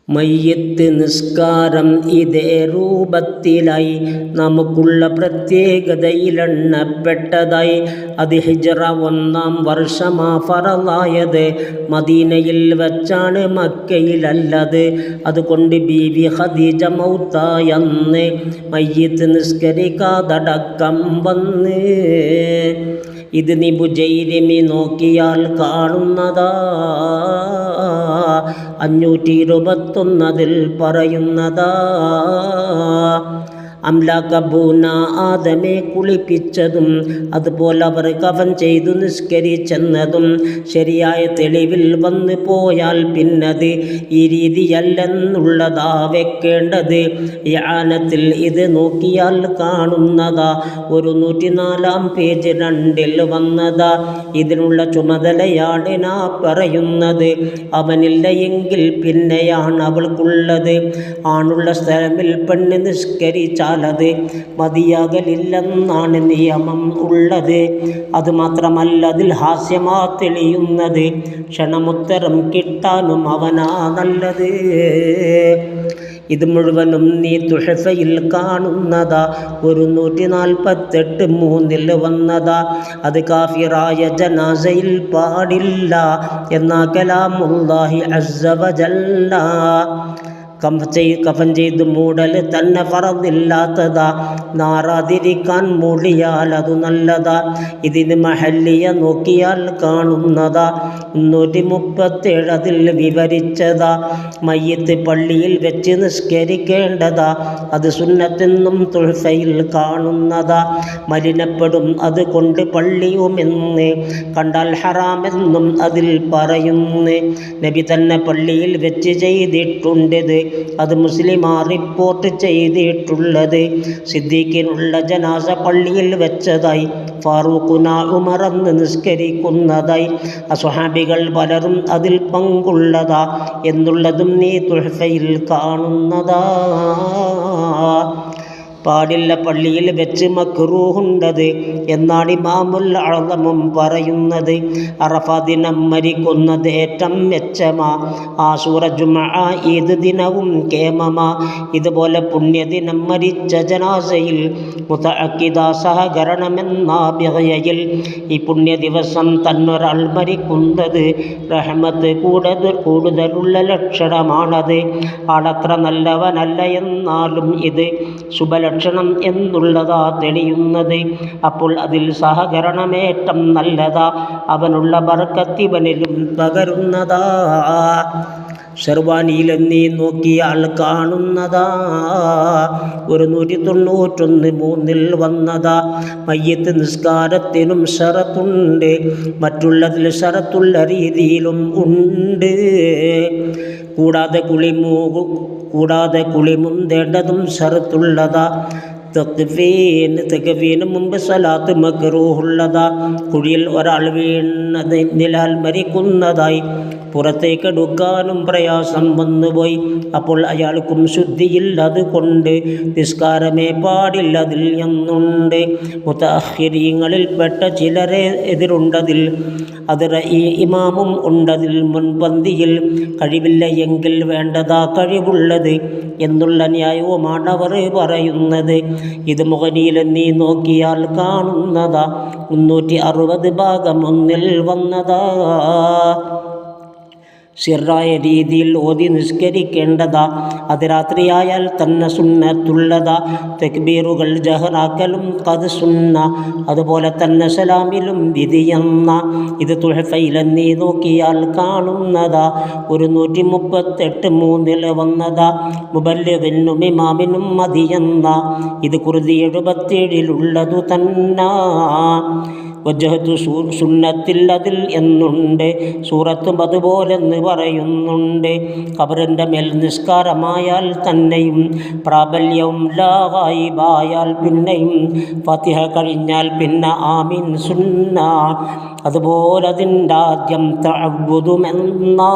മയ്യത്ത് നിസ്കാരം ഇതേ രൂപത്തിലായി നമുക്കുള്ള പ്രത്യേകതയിലെണ്ണപ്പെട്ടതായി. അത് ഹിജ്റ 1-ാം വർഷമാ ഫറലായത്. മദീനയിൽ വച്ചാണ്, മക്കയിലല്ലത്. അതുകൊണ്ട് ബീവി ഖദീജ മൗത്തായന്ന് മയ്യത്ത് നിസ്കരിക്കാതടക്കം വന്ന്. ഇത് നിബുജൈരിമി നോക്കിയാൽ കാണുന്നതാ. 521 പറയുന്നതാ. അംലാക്കബൂന ആദമെ കുളിപ്പിച്ചതും അതുപോലെ അവർ കഫൻ ചെയ്തു നിസ്കരിച്ചെന്നതും ശരിയായ തെളിവിൽ വന്നു പോയാൽ പിന്നത് ഈ രീതിയല്ലെന്നുള്ളതാ വെക്കേണ്ടത്. യാനത്തിൽ ഇത് നോക്കിയാൽ കാണുന്നതാ. 104-ാം പേജ് 2-ൽ വന്നതാ. ഇതിനുള്ള ചുമതലയാണ് നാ പറയുന്നത്. അവനില്ല എങ്കിൽ പിന്നെയാണ് അവൾക്കുള്ളത്. ആണുള്ള സ്ഥലമിൽ പെണ്ണ് നിസ്കരിച്ചാൽ അത് മതിയാകലില്ലെന്നാണ് നിയമം ഉള്ളത്. അതുമാത്രമല്ല, അതിൽ ഹാസ്യമാ തെളിയുന്നത്. ക്ഷണമുത്തരം കിട്ടാനും അവനാ നല്ലത്. ഇത് മുഴുവനും നീ തുഹഫയിൽ കാണുന്നതാ. 148 3-ൽ വന്നതാ. അത് കാഫിറായ ജനാസയിൽ പാടില്ല എന്നാ കലാമുല്ലാഹി അസ്സ വജല്ല. കഫൻ ചെയ്ത് മൂടൽ തന്നെ ഫറദില്ലാത്തതാ. നാറാതിരിക്കാൻ മൂളിയാൽ അതു നല്ലതാ. ഇതിന് മഹല്ലിയ നോക്കിയാൽ കാണുന്നതാ. 137 അതിൽ വിവരിച്ചതാ. മയ്യത്ത് പള്ളിയിൽ വെച്ച് നിസ്കരിക്കേണ്ടതാ. അത് സുന്നത്തെന്നും തുഹഫയിൽ കാണുന്നതാ. മലിനപ്പെടും അതുകൊണ്ട് പള്ളിയുമെന്ന് കണ്ടാൽ ഹറാമെന്നും അതിൽ പറയുന്നു. നബി തന്നെ പള്ളിയിൽ വെച്ച് ചെയ്തിട്ടുണ്ടത്. അത് മുസ്ലിമാ റിപ്പോർട്ട് ചെയ്തിട്ടുള്ളത്. സിദ്ദീഖിനുള്ള ജനാസ പള്ളിയിൽ വെച്ചതായി, ഫാറൂഖുന ഉമറന്ന് നിസ്കരിക്കുന്നതായി, അസ്വഹാബികൾ പലരും അതിൽ പങ്കുള്ളതാ എന്നുള്ളതും നീ തുഹഫയിൽ കാണുന്നതാ. പാടില്ല പള്ളിയിൽ വെച്ച് മക്റൂഹുണ്ടത് എന്നാണ് ഇമാമുൽ അഅ്ലമും പറയുന്നത്. അറഫാ ദിനം മരിക്കുന്നത് ഏറ്റം മെച്ചമാ. ആശൂറ ജുമുഅ ഈദ് ദിനവും കേമമാ. ഇതുപോലെ പുണ്യദിനം മരിച്ച ജനാസയിൽ മുതഅക്കിദ സഹകരണമെന്നാ ബിഗയയിൽ. ഈ പുണ്യ ദിവസം തന്നൊരാൾ മരിക്കുന്നത് റഹ്മത്ത് കൂടുതലുള്ള ലക്ഷണമാണത്. ആളത്ര നല്ലവനല്ല എന്നാലും ഇത് ശുഭലക്ഷണം എന്നുള്ളതാ തെളിയുന്നത്. അപ്പോൾ അതിൽ സഹകരണമേറ്റം നല്ലതാ. അവനുള്ള ബർക്കത്ത് ഇവനിലും പകരുന്നതാ. ഷർവാനിയിൽ നീ നോക്കിയാൽ കാണുന്നതാ. 191 3-ൽ വന്നതാ. മയ്യത്ത് നിസ്കാരത്തിനും ശറത്തുണ്ട്. മറ്റുള്ളതിൽ ശറത്തുള്ള രീതിയിലും ഉണ്ട്. കൂടാതെ കുളിമുന്തേണ്ടതും ശറത്തുള്ളതാ. തക്വീന് മുമ്പ് സലാത്ത് മക്റൂഹുള്ളതാ. കുഴിയിൽ ഒരാൾ വീണതിനാൽ മരിക്കുന്നതായി പുറത്തേക്കെടുക്കാനും പ്രയാസം വന്നുപോയി. അപ്പോൾ അയാൾക്കും ശുദ്ധിയില്ല. അതുകൊണ്ട് നിസ്കാരമേ പാടില്ലതിൽ എന്നുണ്ട്. മുതഅഖിരീങ്ങളിൽപ്പെട്ട ചിലരെ എതിരുണ്ടതിൽ. അത് ഈ ഇമാമും ഉണ്ടതിൽ മുൻപന്തിയിൽ. കഴിവില്ല എങ്കിൽ വേണ്ടതാ കഴിവുള്ളത് എന്നുള്ള ന്യായവുമാണ് അവർ പറയുന്നത്. ഇത് മുഗനിയിൽ നീ നോക്കിയാൽ കാണുന്നതാ. 360 ഭാഗം 1-ൽ വന്നതാ. സിറായ രീതിയിൽ ഓതി നിസ്കരിക്കേണ്ടതാ. അത് രാത്രിയായാൽ തന്നെ സുന്നത്തുള്ളതാ. തക്ബീറുകൾ ജഹറാക്കലും ഖദ് സുന്ന. അതുപോലെ തന്നെ സലാമിലും വിധിയെന്ന. ഇത് തുഹഫയിൽ നീ നോക്കിയാൽ കാണുന്നതാ. 138 3-ൽ വന്നതാ. മുബല്ലിഗിനും ഇമാമിനും മതിയെന്ന. ഇത് കുർദി 77-ലുള്ളതു തന്നെ. വജ്ഹത്തു സുന്നത്തിൽ അതിൽ എന്നുണ്ട്. സൂറത്തും അതുപോലെന്ന് പറയുന്നുണ്ട്. ഖബറിൻ്റെ മേൽ നിസ്കാരമായാൽ തന്നെയും പ്രാബല്യവും ലാഗായിബായാൽ പിന്നെയും ഫാത്തിഹ കഴിഞ്ഞാൽ പിന്നെ ആമീൻ സുന്ന. അതുപോലെ അതിൻ്റെ ആദ്യം തഅവ്വുദുമെന്നാ.